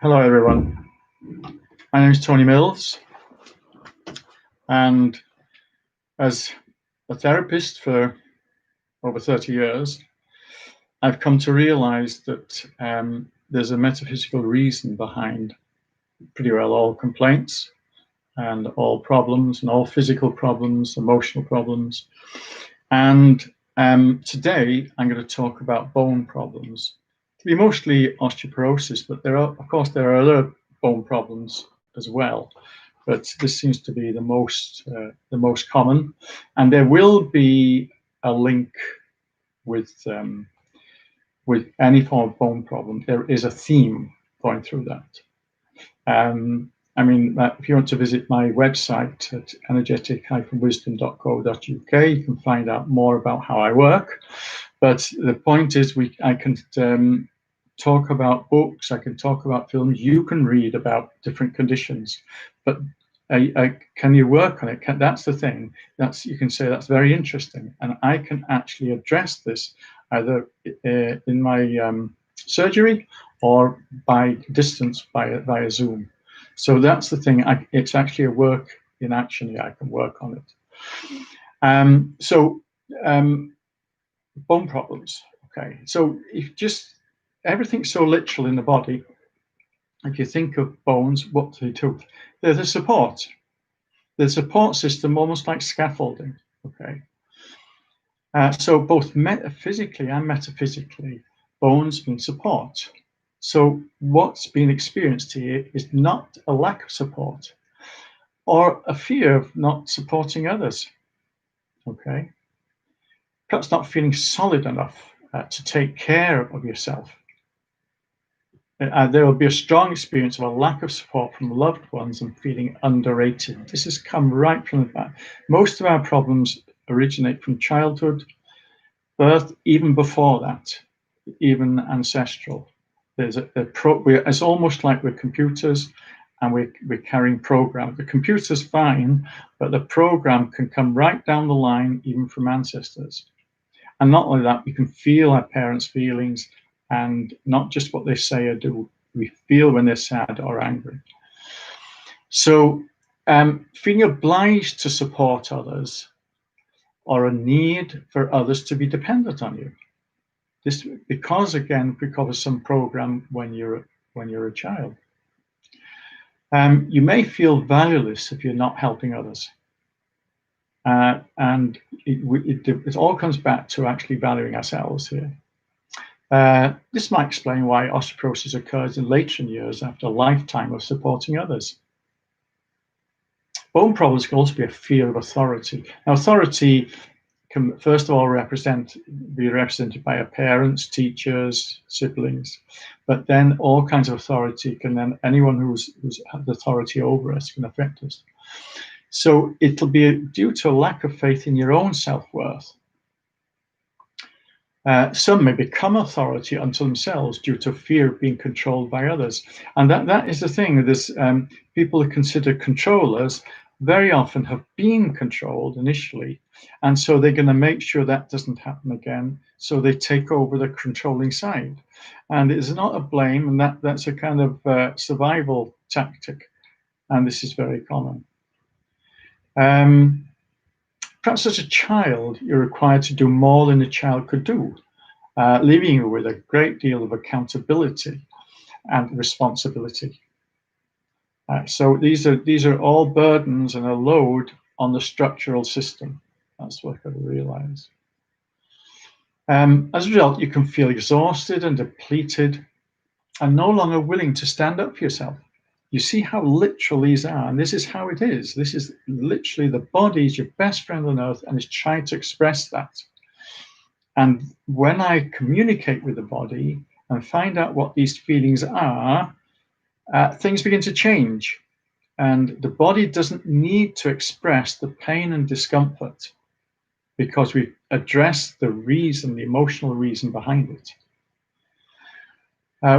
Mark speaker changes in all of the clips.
Speaker 1: Hello, everyone. My name is Tony Mills, and as a therapist for over 30 years, I've come to realize that there's a metaphysical reason behind pretty well all complaints and all problems and all physical problems, emotional problems. And today I'm going to talk about bone problems. To be mostly osteoporosis, but of course, there are other bone problems as well. But this seems to be the most common, and there will be a link with any form of bone problem. There is a theme going through that. If you want to visit my website at energetic-wisdom.co.uk, you can find out more about how I work. But the point is, I can talk about books, I can talk about films, you can read about different conditions, but can you work on it? That's the thing. You can say that's very interesting, and I can actually address this either in my surgery or by distance via Zoom. So that's the thing. It's actually a work in action. I can work on it. Bone problems. Okay, so if just everything's so literal in the body. If you think of bones, what do they do? They're the support. The support system, almost like scaffolding. Okay. So both physically and metaphysically, bones mean support. So what's being experienced here is not a lack of support or a fear of not supporting others. Okay. Perhaps not feeling solid enough to take care of yourself. There will be a strong experience of a lack of support from loved ones and feeling underrated. This has come right from the back. Most of our problems originate from childhood, birth, even before that, even ancestral. It's almost like we're computers and we're carrying programs. The computer's fine, but the program can come right down the line, even from ancestors. And not only that, we can feel our parents' feelings, and not just what they say or do. We feel when they're sad or angry. So feeling obliged to support others or a need for others to be dependent on you. This because of some program when you're a child. You may feel valueless if you're not helping others. And it all comes back to actually valuing ourselves here. This might explain why osteoporosis occurs in later years after a lifetime of supporting others. Bone problems can also be a fear of authority. Now, authority can, first of all, be represented by our parents, teachers, siblings, but then all kinds of authority can then, anyone who's had authority over us can affect us. So it'll be due to a lack of faith in your own self-worth. Some may become authority unto themselves due to fear of being controlled by others. And that is the thing. There's people who consider controllers very often have been controlled initially. And so they're going to make sure that doesn't happen again. So they take over the controlling side. And it's not a blame, and that's a kind of survival tactic. And this is very common. Perhaps as a child, you're required to do more than a child could do, leaving you with a great deal of accountability and responsibility. So these are all burdens and a load on the structural system. That's what I've got to realize. As a result, you can feel exhausted and depleted and no longer willing to stand up for yourself. You see how literal these are, and this is how it is. This is literally the body is your best friend on earth and is trying to express that. And when I communicate with the body and find out what these feelings are, things begin to change. And the body doesn't need to express the pain and discomfort because we've addressed the reason, the emotional reason behind it.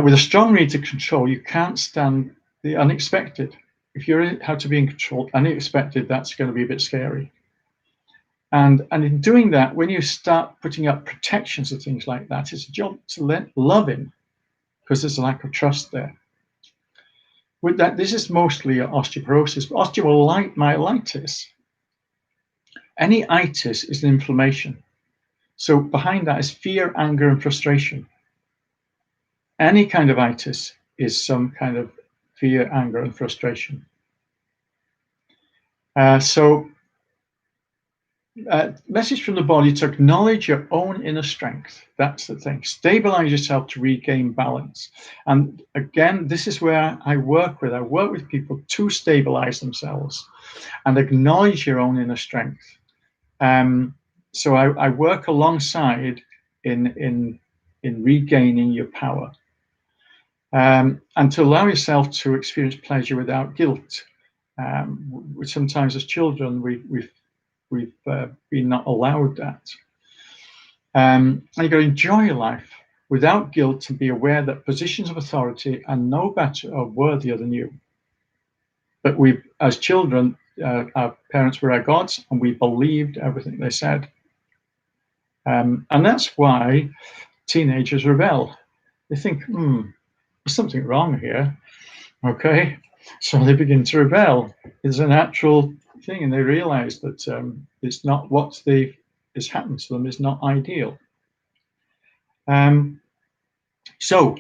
Speaker 1: With a strong need to control, you can't stand the unexpected. If you're how to be in control, unexpected, that's going to be a bit scary. And in doing that, when you start putting up protections of things like that, it's a job to let love in, because there's a lack of trust there. With that, this is mostly osteoporosis. Osteomyelitis, any itis is an inflammation. So behind that is fear, anger, and frustration. Any kind of itis is some kind of fear, anger, and frustration. Message from the body to acknowledge your own inner strength. That's the thing. Stabilize yourself to regain balance. And again, this is where I work with people to stabilize themselves and acknowledge your own inner strength. So I work alongside in regaining your power, and to allow yourself to experience pleasure without guilt. Sometimes as children, we've been not allowed that. And you've got to enjoy your life without guilt and be aware that positions of authority are no better or worthier than you. But we, as children, our parents were our gods, and we believed everything they said. And that's why teenagers rebel. They think, there's something wrong here. Okay, so they begin to rebel. It's a natural thing, and they realize that it's not what is happened to them is not ideal. So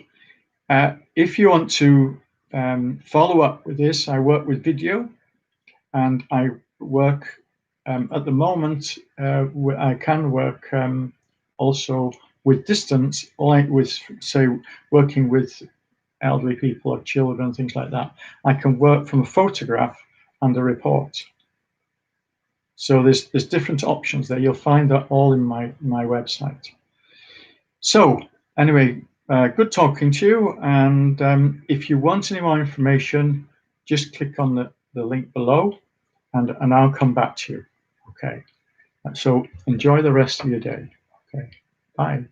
Speaker 1: if you want to follow up with this, I work with video, and I work at the moment. I can work also with distance, like with, say, working with elderly people or children, things like that. I can work from a photograph and a report. So there's different options there. You'll find that all in my website. So anyway, good talking to you. And if you want any more information, just click on the link below, and I'll come back to you. Okay. So enjoy the rest of your day. Okay. Bye.